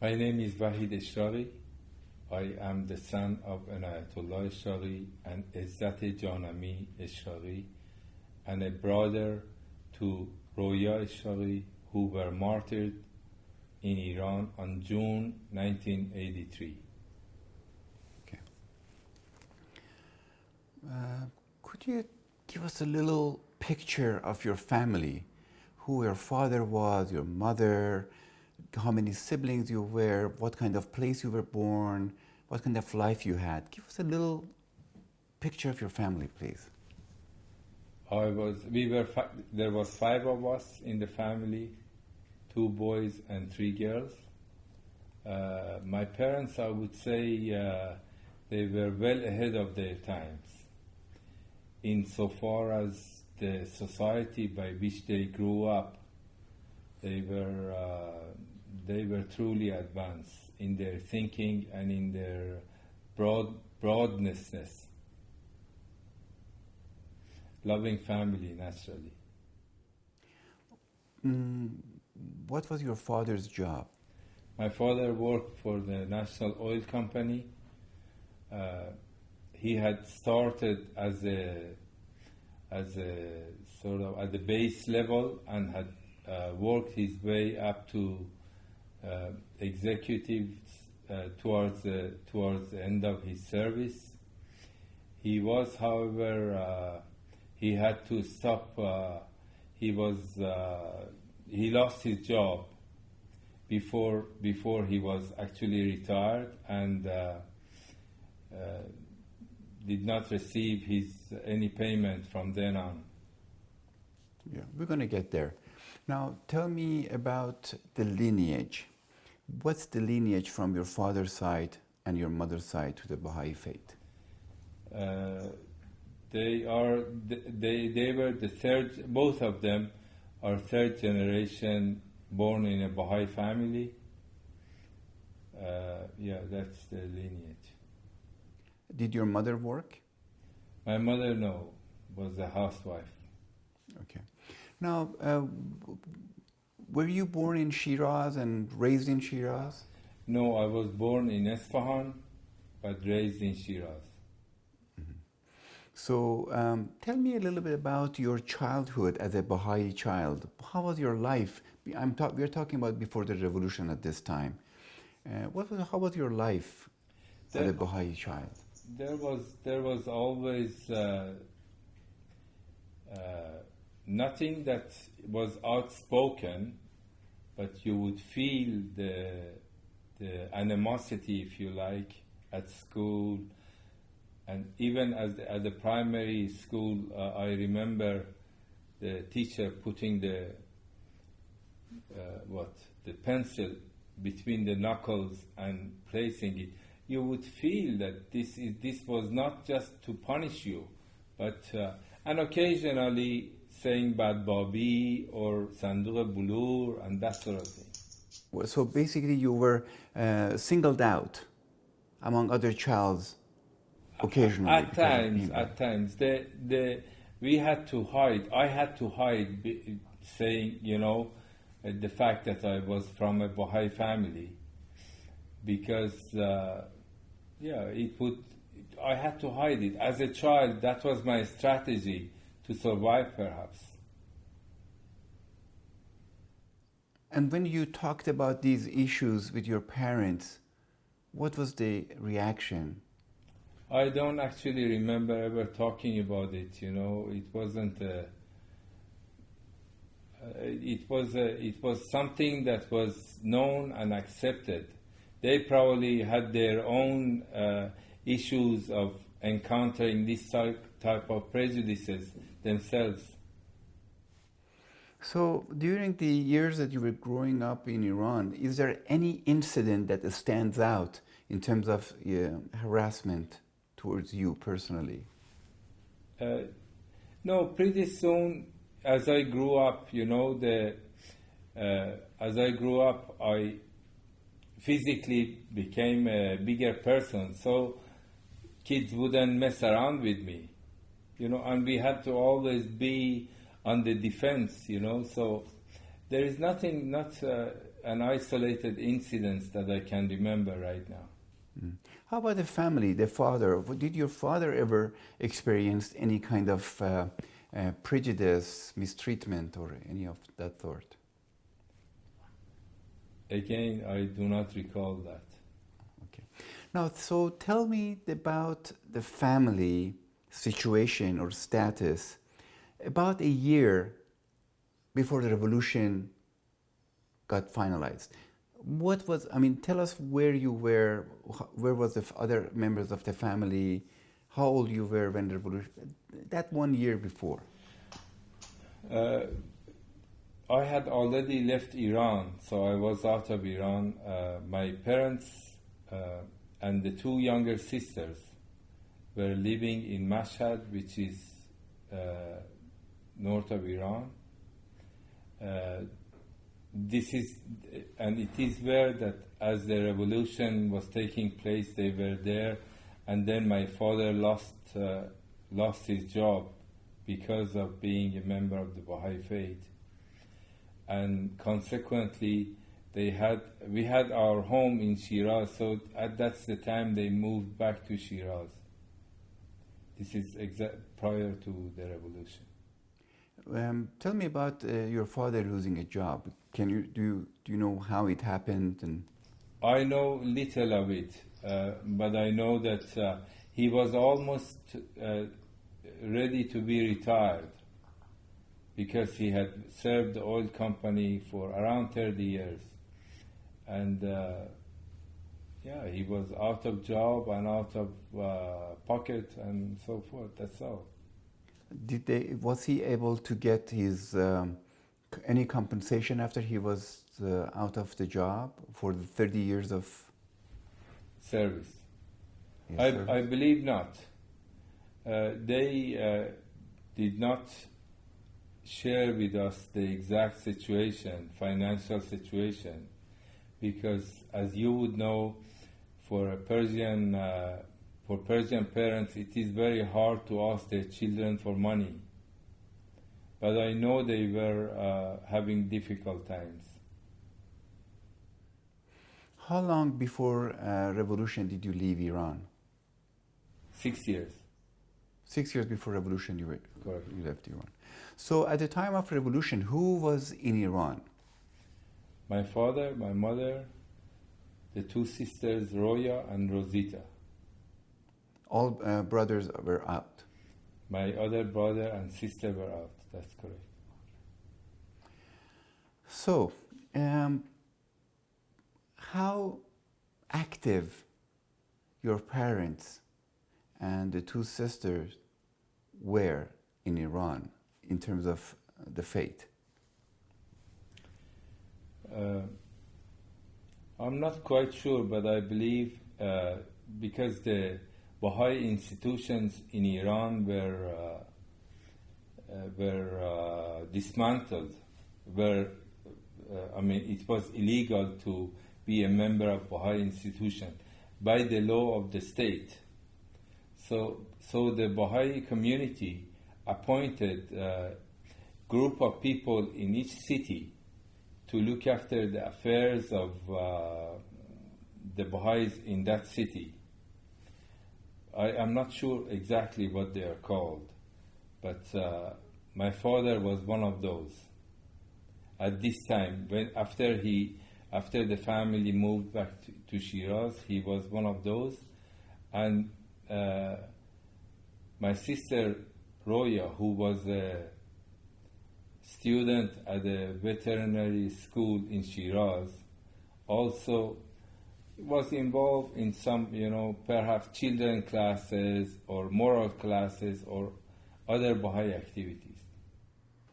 My name is Vahid Esheraghi. I am the son of Enayatollah Eshraghi and Izzat Janami Eshraghi, and a brother to Roya Eshraghi, who were martyred in Iran on June 1983. Okay. Could you give us a little picture of your family? Who your father was, your mother, how many siblings you were, what kind of place you were born, what kind of life you had. Give us a little picture of your family, please. There was 5 of us in the family, 2 boys and 3 girls. My parents, I would say, they were well ahead of their times insofar as the society by which they grew up. They were truly advanced in their thinking and in their broadness. Loving family, naturally. What was your father's job? My father worked for the National Oil Company. He had started as a sort of at the base level and had worked his way up to executives towards the end of his service. He was, however, he had to stop. He lost his job before he was actually retired, and did not receive any payment from then on. Yeah, we're going to get there. Now, tell me about the lineage. What's the lineage from your father's side and your mother's side to the Baha'i Faith? They were the third. Both of them are third generation born in a Baha'i family. That's the lineage. Did your mother work? My mother, no, was a housewife. Okay. Now, were you born in Shiraz and raised in Shiraz? No, I was born in Isfahan, but raised in Shiraz. Mm-hmm. So, tell me a little bit about your childhood as a Baha'i child. How was your life? We're talking about before the revolution at this time. How was your life as a Baha'i child? There was always nothing that was outspoken, but you would feel the animosity, if you like, at school, and even at the primary school. I remember the teacher putting the pencil between the knuckles and placing it. You would feel that this was not just to punish you, but and occasionally saying Bad Babi or Sanduq Bulur and that sort of thing. Well, so basically you were singled out among other childs occasionally. At times. We had to hide. I had to hide, saying, the fact that I was from a Baha'i family, because I had to hide it. As a child, that was my strategy to survive, perhaps. And when you talked about these issues with your parents, what was the reaction? I don't actually remember ever talking about it. It wasn't. It was something that was known and accepted. They probably had their own issues of encountering this type of prejudices themselves. So during the years that you were growing up in Iran, is there any incident that stands out in terms of harassment towards you personally? No, pretty soon as I grew up, I physically became a bigger person, so kids wouldn't mess around with me, and we had to always be on the defense, so there is nothing an isolated incident that I can remember right now. Mm. How about the family, the father? Did your father ever experience any kind of prejudice, mistreatment, or any of that sort? Again, I do not recall that. Okay. Now, so tell me about the family situation or status about a year before the revolution got finalized. What was, I mean, tell us where you were, where was the other members of the family, how old you were when the revolution, that 1 year before. I had already left Iran, so I was out of Iran. My parents and the two younger sisters were living in Mashhad, which is north of Iran. This is, and it is where that as the revolution was taking place, they were there, and then my father lost his job because of being a member of the Baha'i Faith, and consequently, we had our home in Shiraz. So that's the time they moved back to Shiraz. This is prior to the revolution. Tell me about your father losing a job. Do you know how it happened? And I know little of it, but I know that he was almost ready to be retired because he had served the oil company for around 30 years, and he was out of job and out of pocket and so forth. That's all. Was he able to get his any compensation after he was out of the job for the 30 years of service? Yes, I believe not. They did not share with us the exact situation, financial situation, because as you would know, for Persian parents, it is very hard to ask their children for money. But I know they were having difficult times. How long before revolution did you leave Iran? 6 years. 6 years before revolution you Correct. You left Iran. So at the time of revolution, who was in Iran? My father, my mother, the two sisters, Roya and Rosita. All brothers were out. My other brother and sister were out. That's correct. So, how active your parents and the two sisters were in Iran in terms of the faith? I'm not quite sure, but I believe because the Baha'i institutions in Iran were dismantled, it was illegal to be a member of Baha'i institution by the law of the state. So the Baha'i community appointed a group of people in each city to look after the affairs of the Baha'is in that city. I'm not sure exactly what they are called, but my father was one of those. At this time, after the family moved back to Shiraz, he was one of those, and my sister Roya, who was a student at a veterinary school in Shiraz, also was involved in some, perhaps children classes or moral classes or other Baha'i activities.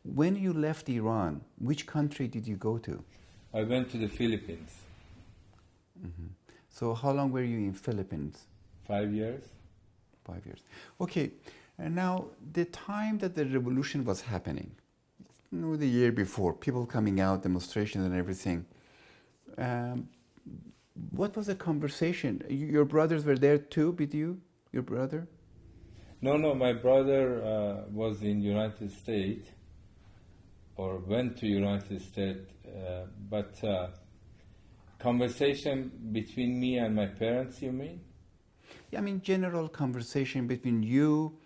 When you left Iran, which country did you go to? I went to the Philippines. Mm-hmm. So how long were you in Philippines? 5 years. 5 years. Okay, and now the time that the revolution was happening, the year before, people coming out, demonstrations and everything, what was the conversation? Your brothers were there too with you? Your brother? No, my brother was in United States, or went to United States, but Conversation between me and my parents, you mean? Yeah, I mean, general conversation between you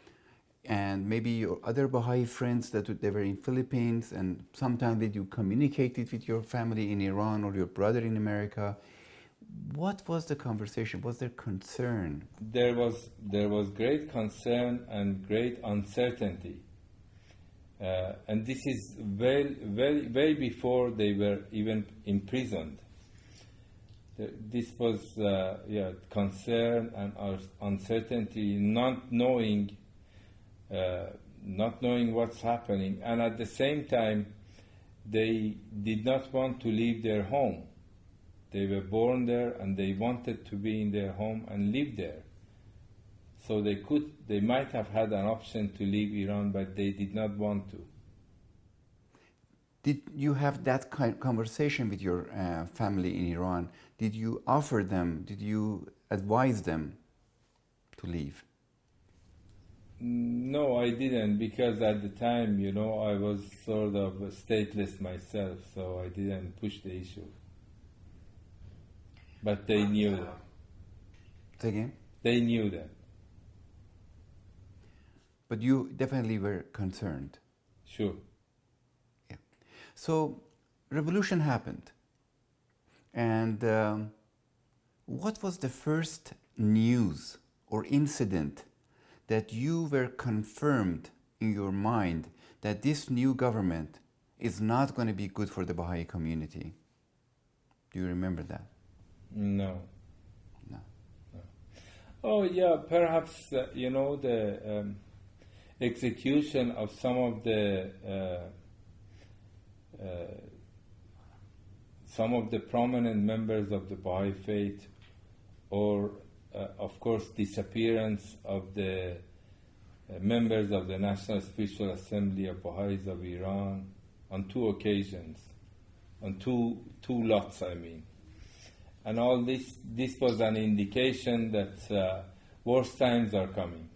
and maybe your other Baha'i friends that they were in Philippines, and sometimes that you communicated with your family in Iran or your brother in America. What was the conversation? Was there concern? There was great concern and great uncertainty. And this is way before they were even imprisoned. This was concern and uncertainty, not knowing what's happening, and at the same time, they did not want to leave their home. They were born there, and they wanted to be in their home and live there. So they might have had an option to leave Iran, but they did not want to. Did you have that kind of conversation with your family in Iran? Did you offer them, did you advise them to leave? No, I didn't, because at the time, I was sort of stateless myself, so I didn't push the issue. But they knew that. Say again? They knew that. But you definitely were concerned. Sure. Yeah. So, revolution happened. And what was the first news or incident that you were confirmed in your mind that this new government is not going to be good for the Baha'i community? Do you remember that? No. No. Oh, yeah, perhaps, the execution of some of the prominent members of the Baha'i Faith, or of course disappearance of the members of the National Spiritual Assembly of Baha'is of Iran on 2 occasions, on two lots, I mean. And all this was an indication that worse times are coming.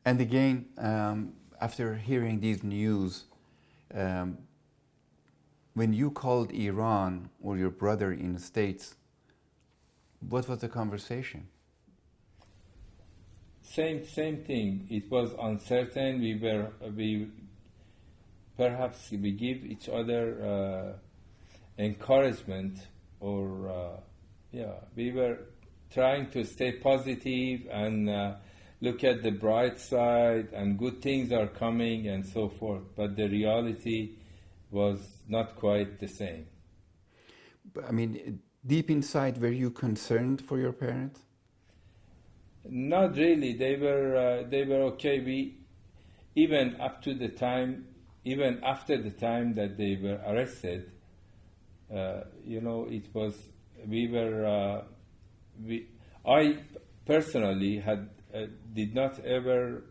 And again, after hearing these news, when you called Iran or your brother in the States, what was the conversation? Same thing. It was uncertain. We give each other encouragement, or we were trying to stay positive and look at the bright side, and good things are coming and so forth. But the reality was not quite the same. But, I mean, deep inside, were you concerned for your parents? Not really. They were okay. Even after the time that they were arrested, it was I personally did not ever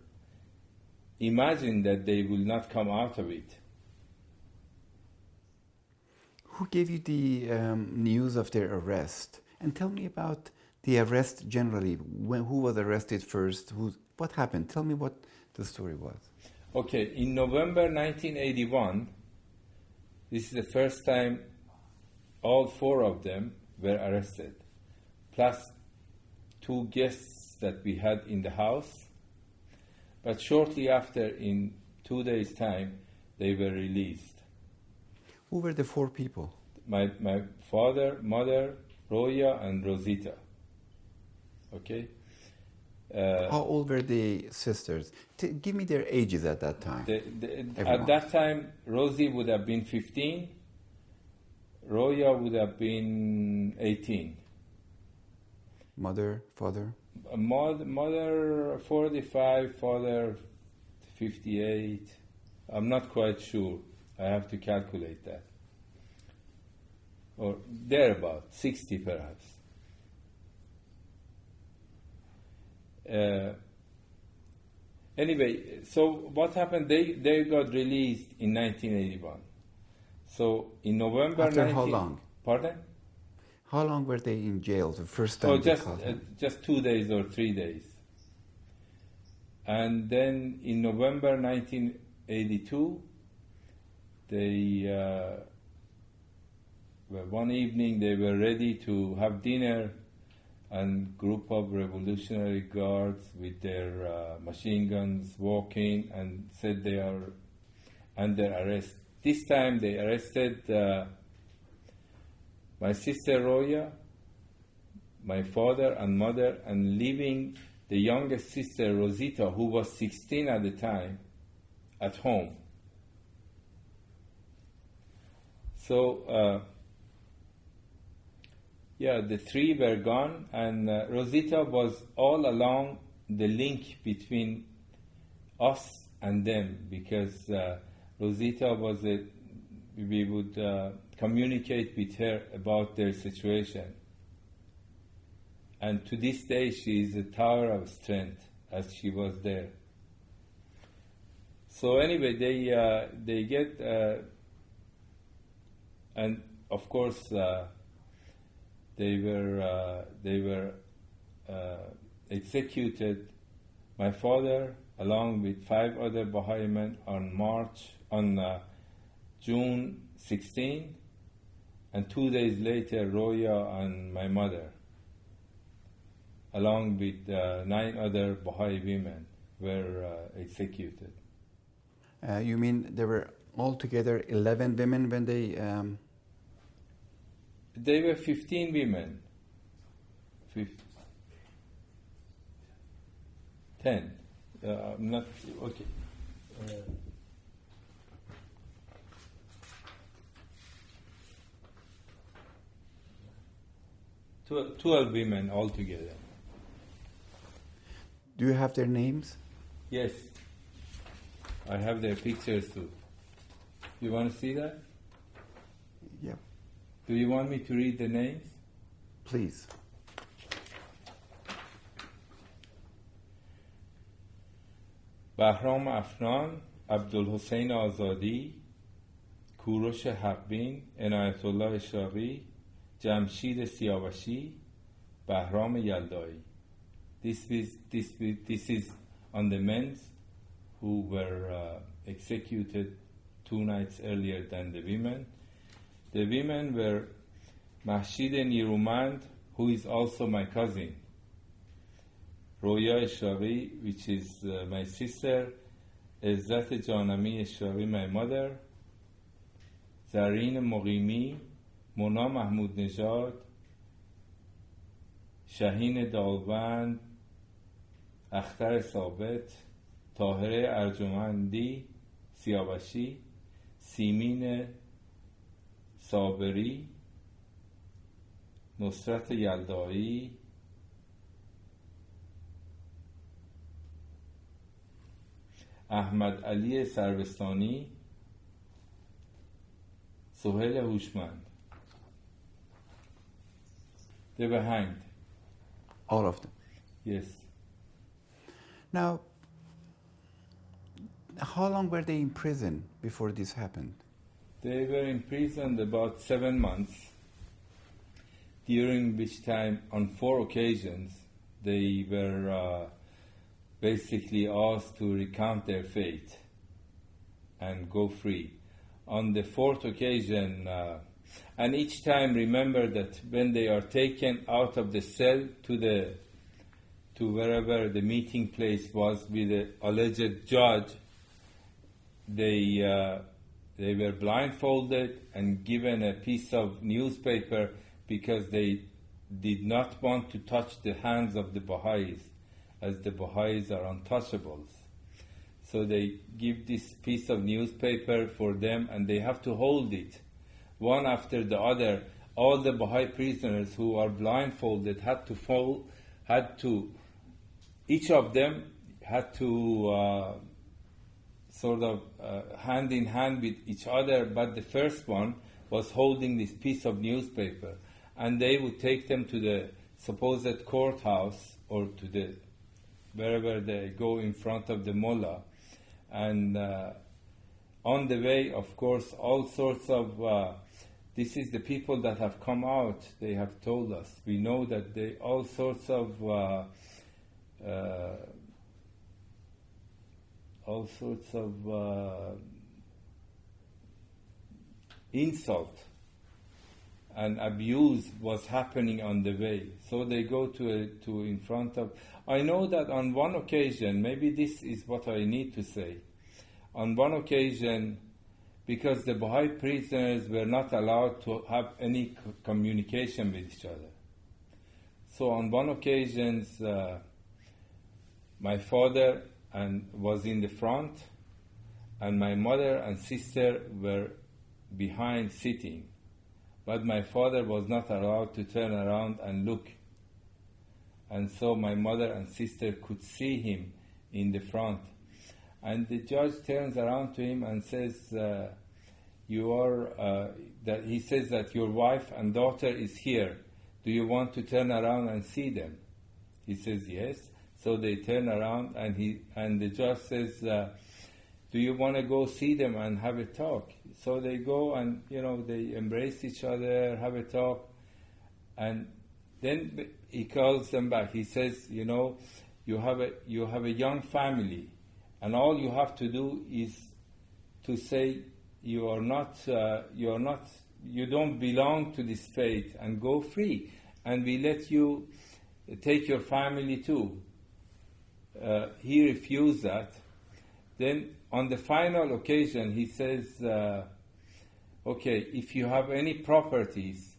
imagine that they will not come out of it. Who gave you the news of their arrest? And tell me about the arrest generally. Who was arrested first? What happened? Tell me what the story was. Okay, in November 1981, this is the first time all 4 of them were arrested, plus 2 guests that we had in the house. But shortly after, in 2 days' time, they were released. Who were the 4 people? My father, mother, Roya, and Rosita. Okay? How old were the sisters? Give me their ages at that time. At that time, Rosie would have been 15. Roya would have been 18. Mother, father? Mother 45, father 58. I'm not quite sure. I have to calculate that. Or thereabout, 60 perhaps. Anyway, so what happened? They got released in 1981. So in November. After how long? Pardon? How long were they in jail the first time? Oh, just 2 days or 3 days. And then in November 1982, well, one evening they were ready to have dinner, and group of revolutionary guards with their machine guns walk in and said they are under arrest. This time they arrested my sister Roya, my father and mother, and leaving the youngest sister Rosita, who was 16 at the time, at home. So, the three were gone, and Rosita was all along the link between us and them, because Rosita was we would communicate with her about their situation. And to this day, she is a tower of strength, as she was there. So anyway, they get, and of course, they were executed. My father, along with 5 other Baha'i men, on June 16, and 2 days later, Roya and my mother, along with 9 other Baha'i women, were executed. You mean there were altogether 11 women when they... They were 15 women. 10. Not okay. 12 women altogether. Do you have their names? Yes. I have their pictures too. You want to see that? Yeah. Do you want me to read the names? Please. بهرام افنان، عبدالحسین آزادی، کوروش حقبین، عنایت الله اشراقی، جمشید سیاوشی، بهرام یلدایی. This is on the men who were executed 2 nights earlier than the women. The women were Mahshid Nirumand, who is also my cousin, Roya Eshraghi, which is my sister, Izzat Janami Eshraghi, my mother, Zareen Moghimi, Mona Mahmoud Nejad, Shaheen Dalband, Akhtar Sabet, Tahir Arjumandi, Siabashi, Simin Saberi, Nusrat Yaldai, Ahmad Ali Sarvestani, Sohail Hushmand. They were hanged. All of them? Yes. Now, how long were they in prison before this happened? They were imprisoned about 7 months, during which time, on 4 occasions, they were basically asked to recount their fate and go free. On the 4th occasion, and each time remember that when they are taken out of the cell to wherever the meeting place was with the alleged judge, they were blindfolded and given a piece of newspaper because they did not want to touch the hands of the Baha'is, as the Baha'is are untouchables. So they give this piece of newspaper for them, and they have to hold it one after the other. All the Baha'i prisoners who are blindfolded each of them had to hand in hand with each other, but the first one was holding this piece of newspaper, and they would take them to the supposed courthouse or to the wherever they go in front of the mullah, and on the way, of course, all sorts of this is the people that have come out. They have told us. We know that all sorts of insult and abuse was happening on the way. So they go to in front of. I know that on one occasion, maybe this is what I need to say. On one occasion, because the Baha'i prisoners were not allowed to have any communication with each other. So on one occasion, my father was in the front, and my mother and sister were behind sitting. But my father was not allowed to turn around and look. And so my mother and sister could see him in the front. And the judge turns around to him and says, he says that your wife and daughter is here. Do you want to turn around and see them? He says, yes. So they turn around, and the judge says, do you want to go see them and have a talk? So they go and, they embrace each other, have a talk. And then he calls them back. He says, you have a young family, and all you have to do is to say you don't belong to this faith, and go free, and we let you take your family too. He refused that. Then on the final occasion, he says, okay, if you have any properties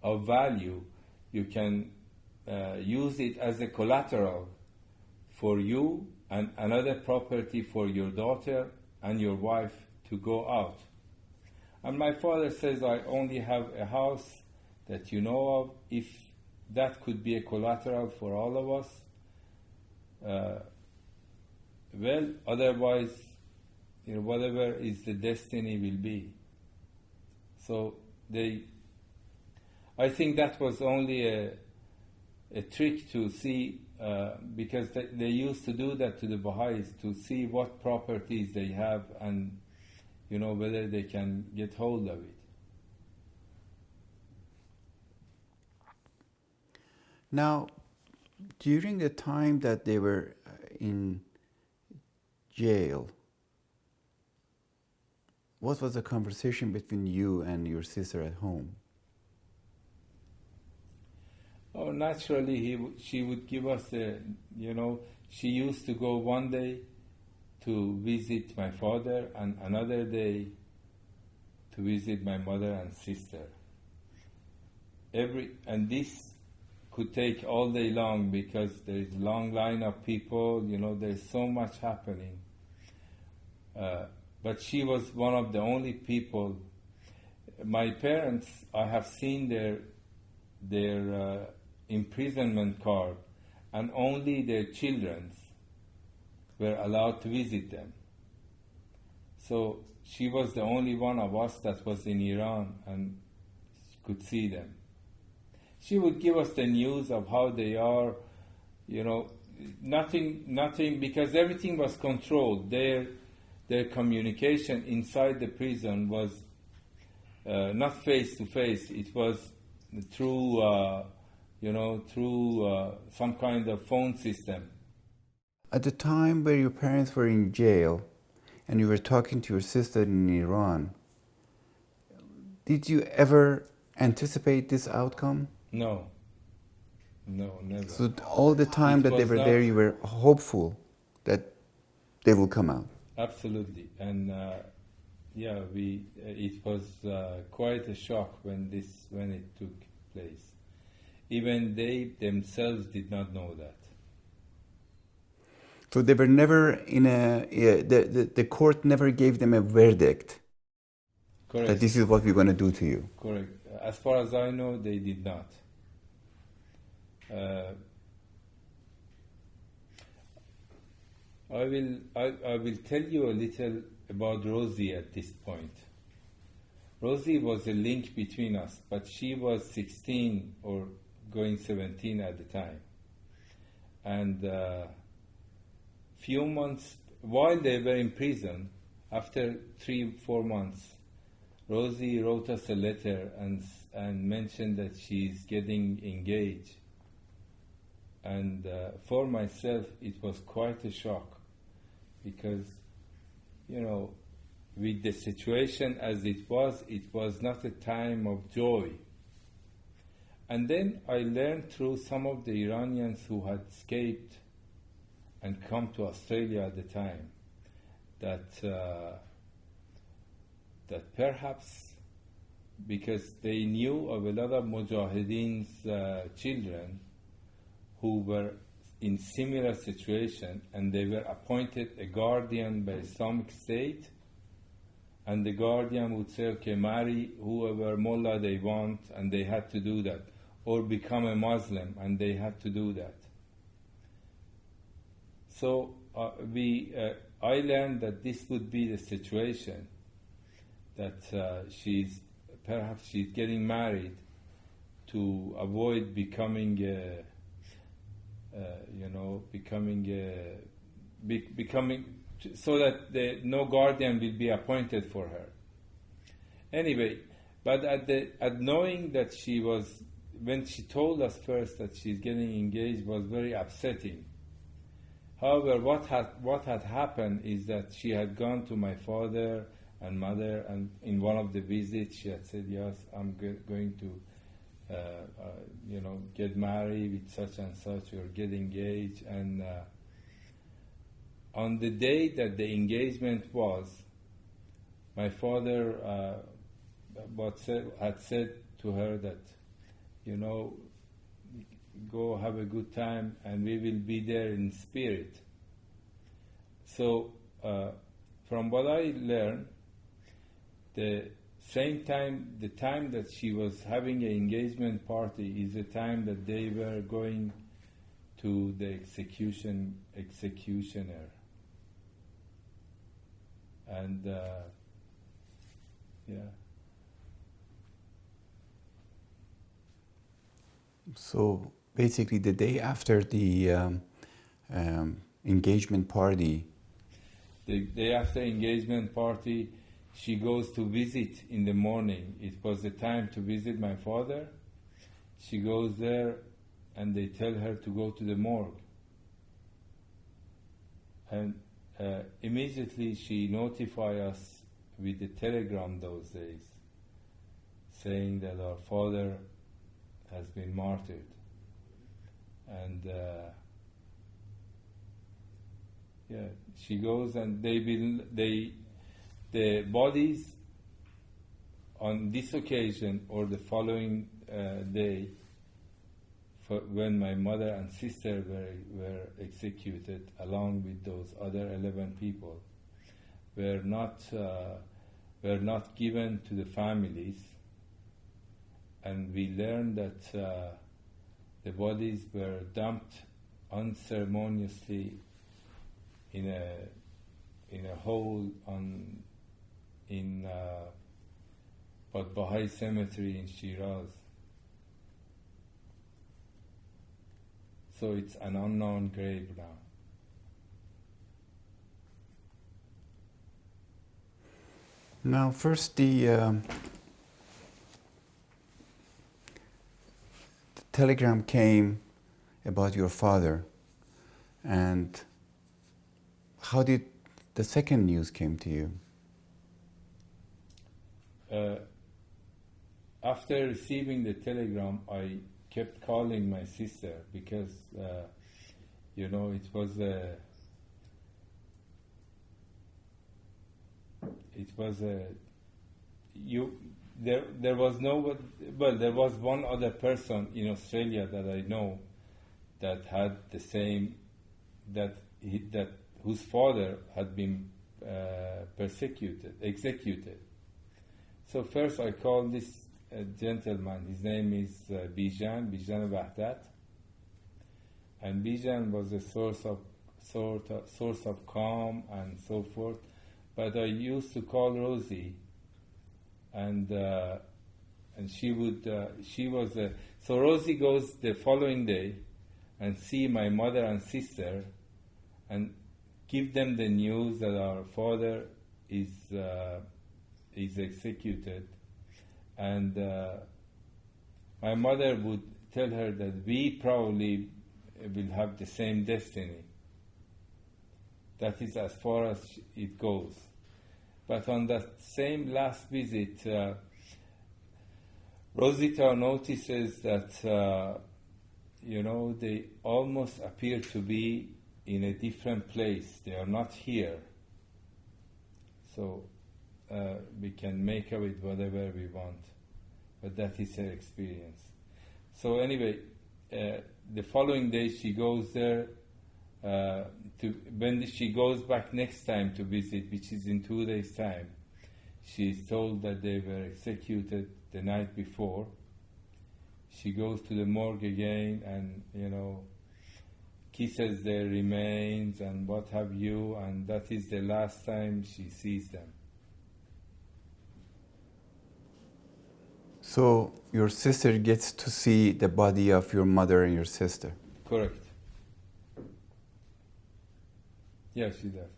of value, you can use it as a collateral for you and another property for your daughter and your wife to go out. And my father says, I only have a house that you know of. If that could be a collateral for all of us, well, otherwise, whatever is the destiny will be. So I think that was only a trick to see, because they used to do that to the Baha'is, to see what properties they have and, whether they can get hold of it. Now, during the time that they were in jail, what was the conversation between you and your sister at home? Oh, naturally, she would give us she used to go one day to visit my father and another day to visit my mother and sister. And this could take all day long because there is a long line of people, there's so much happening. But she was one of the only people. My parents, I have seen their imprisonment card, and only their children were allowed to visit them. So she was the only one of us that was in Iran and could see them. She would give us the news of how they are, nothing, because everything was controlled. Their communication inside the prison was not face to face. It was through, some kind of phone system. At the time where your parents were in jail and you were talking to your sister in Iran, did you ever anticipate this outcome? No, never. So all the time that they were there, you were hopeful that they will come out? Absolutely. And it was quite a shock when it took place. Even they themselves did not know that. So they were never the court never gave them a verdict. Correct. That this is what we're going to do to you. Correct. As far as I know, they did not. I will tell you a little about Rosie at this point. Rosie was a link between us, but she was 16 or going 17 at the time. And few months, while they were in prison, after 3-4 months, Rosie wrote us a letter and mentioned that she's getting engaged. And for myself, it was quite a shock because, with the situation as it was not a time of joy. And then I learned through some of the Iranians who had escaped and come to Australia at the time that perhaps because they knew of a lot of Mujahideen's children who were in similar situation, and they were appointed a guardian by Islamic State, and the guardian would say, okay, marry whoever mullah they want, and they had to do that, or become a Muslim, and they had to do that. So I learned that this would be the situation, that she's getting married to avoid becoming so that no guardian will be appointed for her. Anyway, but at knowing that she was, when she told us first that she's getting engaged, was very upsetting. However, what had happened is that she had gone to my father and mother, and in one of the visits she had said, yes, I'm going to get married with such and such, or get engaged. And on the day that the engagement was, my father had said to her that, go have a good time and we will be there in spirit. So from what I learned, the time that she was having an engagement party is the time that they were going to the executioner. And So basically the day after the engagement party. The day after engagement party, she goes to visit in the morning. It was the time to visit my father. She goes there and they tell her to go to the morgue. And immediately she notified us with the telegram those days, saying that our father has been martyred. And she goes and the bodies on this occasion or the following day, when my mother and sister were executed along with those other 11 people, were not given to the families, and we learned that the bodies were dumped unceremoniously in a hole in Baha'i cemetery in Shiraz. So it's an unknown grave now. Now, first the telegram came about your father, and how did the second news came to you? After receiving the telegram, I kept calling my sister because, it was there was no, well, there was one other person in Australia that I know that had the same, whose father had been executed. So first I called this gentleman. His name is Bijan Wahdat, and Bijan was a source of calm and so forth. But I used to call Rosie, and she was so Rosie goes the following day and see my mother and sister and give them the news that our father is executed. And my mother would tell her that we probably will have the same destiny. That is as far as it goes. But on that same last visit, Rosita notices that, they almost appear to be in a different place. They are not here. So we can make of it whatever we want. But that is her experience. So anyway, the following day she goes there. When she goes back next time to visit, which is in 2 days' time, she is told that they were executed the night before. She goes to the morgue again and, kisses their remains and what have you, and that is the last time she sees them. So your sister gets to see the body of your mother and your sister? Correct. Yes, she does.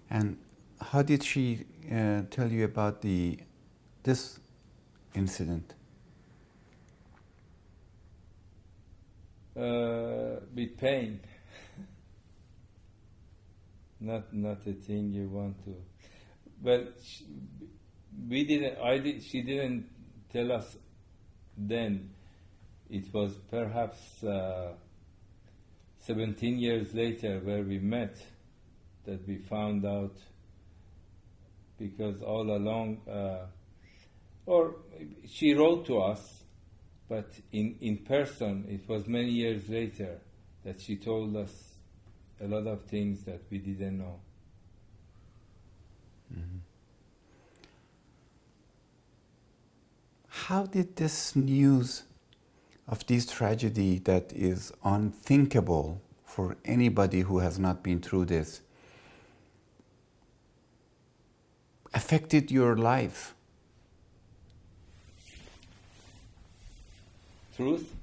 And how did she tell you about this incident? With pain. Not a thing you want to. Well, she didn't tell us then. It was perhaps 17 years later where we met that we found out, because all along, or she wrote to us, but in person it was many years later that she told us a lot of things that we didn't know. Mm-hmm. How did this news of this tragedy that is unthinkable for anybody who has not been through this affected your life? Truth?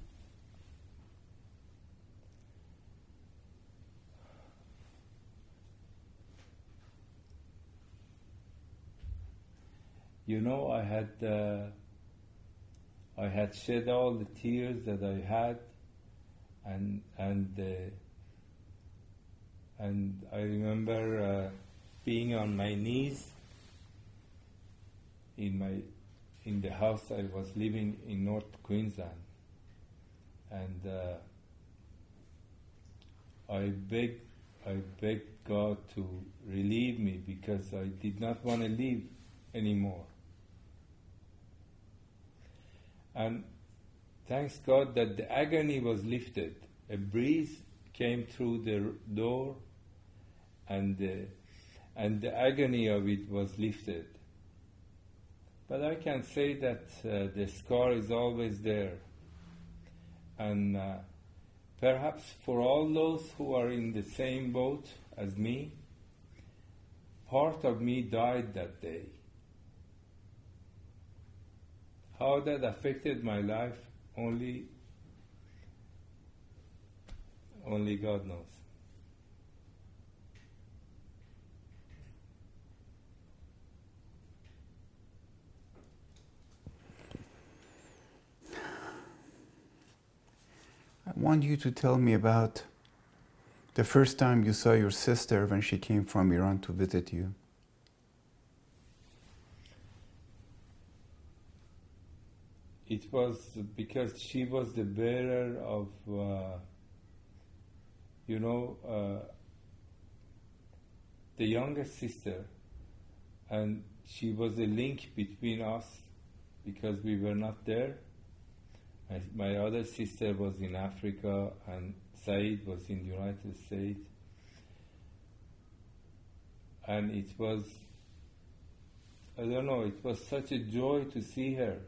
I had shed all the tears that I had, and I remember being on my knees in the house I was living in North Queensland, and I begged God to relieve me because I did not want to live anymore. And thanks God that the agony was lifted. A breeze came through the door, and the agony of it was lifted. But I can say that the scar is always there. And perhaps for all those who are in the same boat as me, part of me died that day. How that affected my life, only God knows. I want you to tell me about the first time you saw your sister when she came from Iran to visit you. It was because she was the bearer of, the youngest sister, and she was a link between us because we were not there. My other sister was in Africa, and Saeed was in the United States. And it was, it was such a joy to see her.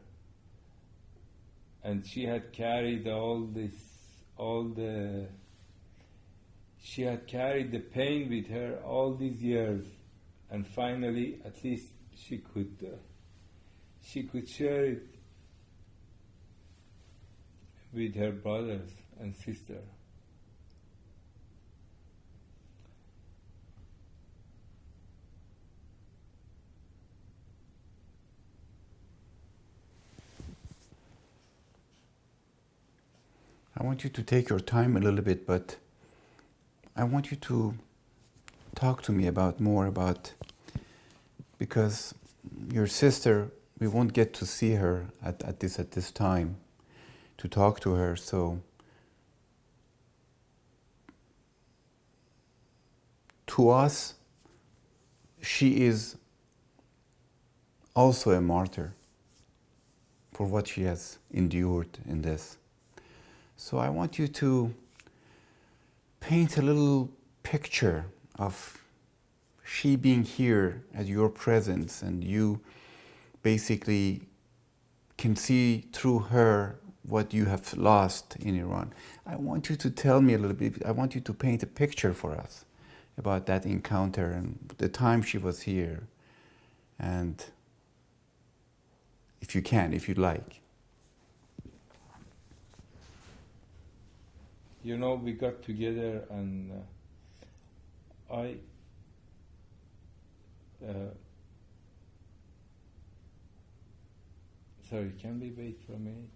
And she had carried she had carried the pain with her all these years, and finally, at least she could share it with her brothers and sister. I want you to take your time a little bit, but I want you to talk to me about more about, because your sister, we won't get to see her at this time to talk to her, so to us she is also a martyr for what she has endured in this. So I want you to paint a little picture of she being here at your presence, and you basically can see through her what you have lost in Iran. I want you to tell me a little bit, I want you to paint a picture for us about that encounter and the time she was here, and if you can, if you'd like. You know, we got together and sorry, can we wait for a minute?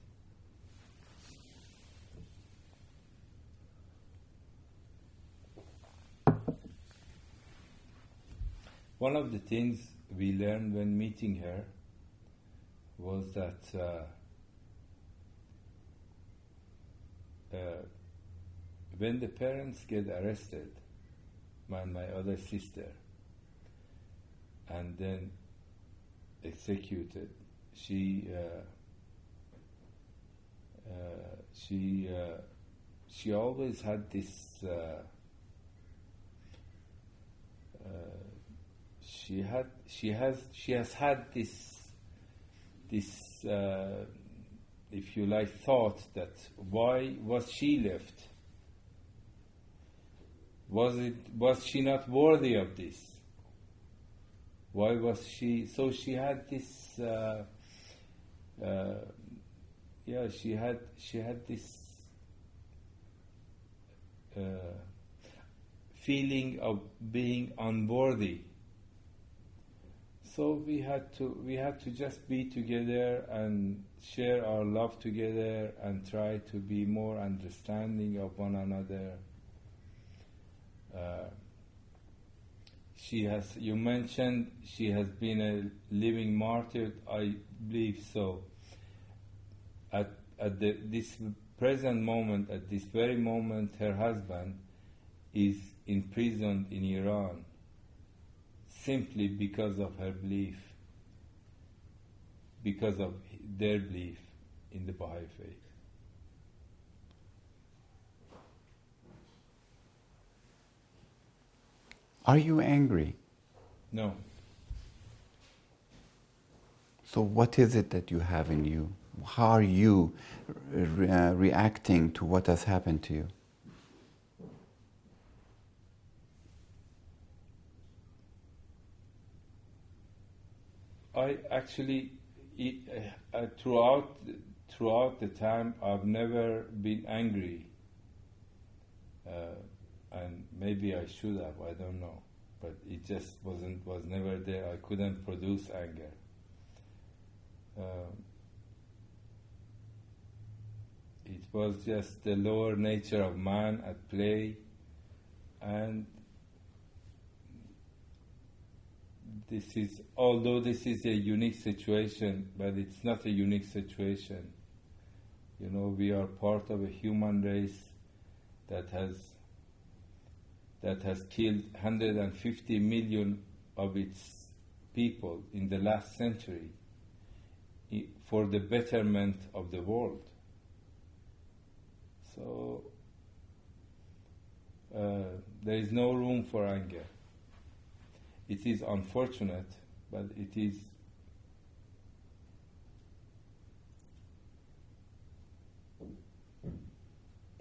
One of the things we learned when meeting her was that when the parents get arrested, my other sister, and then executed, she always had this. She has had this if you like, thought that why was she left? Was she not worthy of this? Why was she? So she had this. She had this feeling of being unworthy. So we had to just be together and share our love together and try to be more understanding of one another. You mentioned she has been a living martyr. I believe so. At this present moment, at this very moment, her husband is imprisoned in Iran simply because of her belief, because of their belief in the Baha'i Faith. Are you angry? No. So what is it that you have in you? How are you reacting to what has happened to you? I actually, throughout the time, I've never been angry. And maybe I should have, I don't know. But it just was never there. I couldn't produce anger. It was just the lower nature of man at play, and although this is a unique situation, but it's not a unique situation. You know, we are part of a human race that has killed 150 million of its people in the last century for the betterment of the world. So there is no room for anger. It is unfortunate, but it is.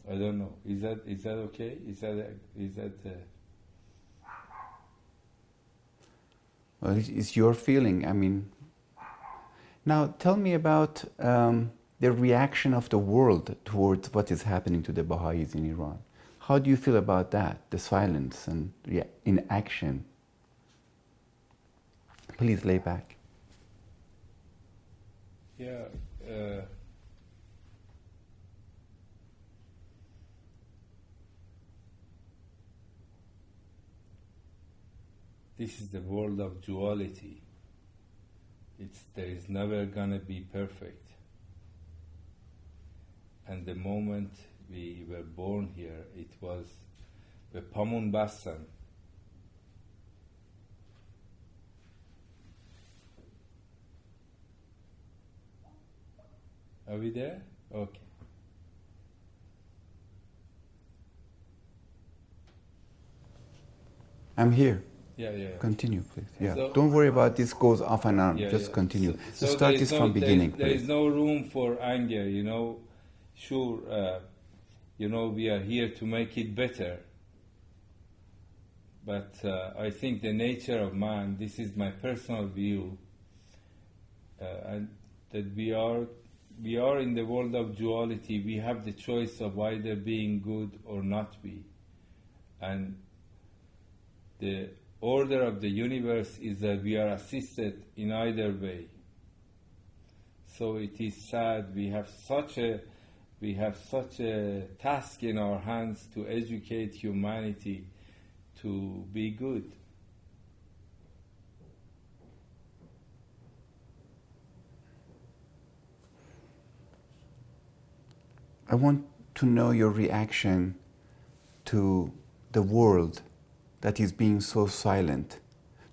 I don't know. Is that okay? Is that? Well, it's your feeling. I mean, now tell me about the reaction of the world towards what is happening to the Baha'is in Iran. How do you feel about that? The silence and inaction. Please lay back. Yeah. this is the world of duality. There is never gonna be perfect. And the moment we were born here, it was the pamun bassan. Are we there? Okay. I'm here. Yeah. Continue, please. Yeah. So, don't worry about this goes off and on. Yeah, Just continue. So start this from beginning, there is please. no room for anger, Sure, we are here to make it better. But I think the nature of man, this is my personal view, and that we are in the world of duality. We have the choice of either being good or not be. And the order of the universe is that we are assisted in either way. So it is sad we have such a task in our hands to educate humanity to be good. I want to know your reaction to the world that is being so silent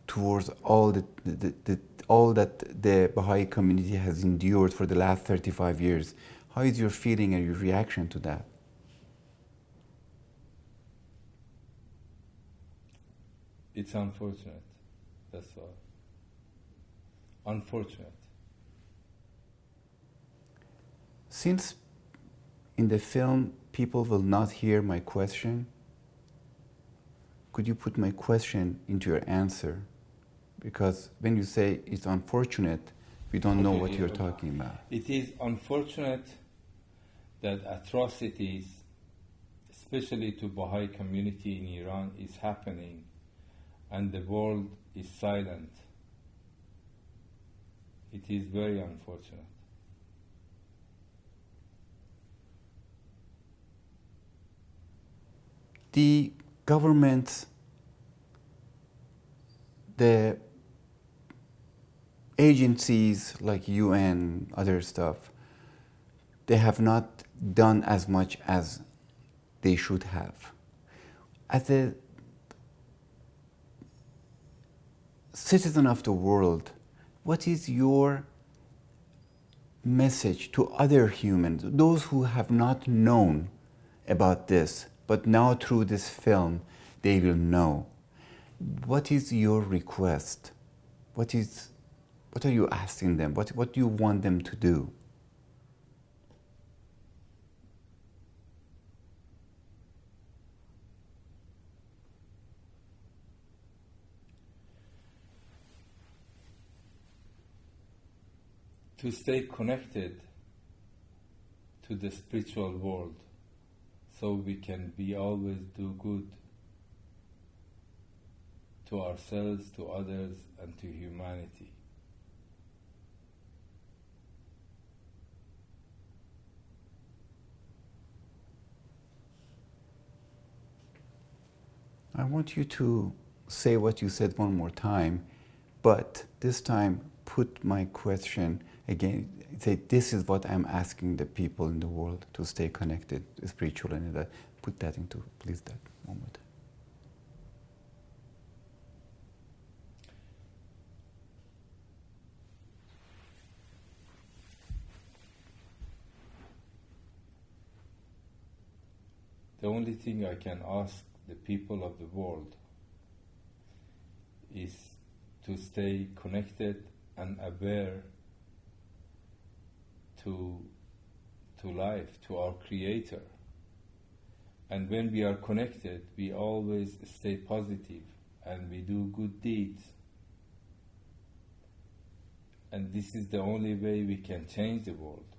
towards all all that the Baha'i community has endured for the last 35 years. How is your feeling and your reaction to that? It's unfortunate. That's all. Unfortunate. Since in the film people will not hear my question, could you put my question into your answer? Because when you say it's unfortunate, we don't know what you're talking about. It is unfortunate that atrocities, especially to Baha'i community in Iran, is happening and the world is silent. It is very unfortunate. The government, the agencies like UN, other stuff, they have not done as much as they should have. As a citizen of the world, what is your message to other humans, those who have not known about this, but now through this film they will know? What is your request? What are you asking them? What do you want them to do? To stay connected to the spiritual world, so we can always do good to ourselves, to others, and to humanity. I want you to say what you said one more time, but this time put my question again. Say, this is what I'm asking the people in the world to stay connected spiritually, and that. Put that into, please, that one more time. The only thing I can ask the people of the world is to stay connected and aware to life, to our Creator. And when we are connected, we always stay positive and we do good deeds. And this is the only way we can change the world.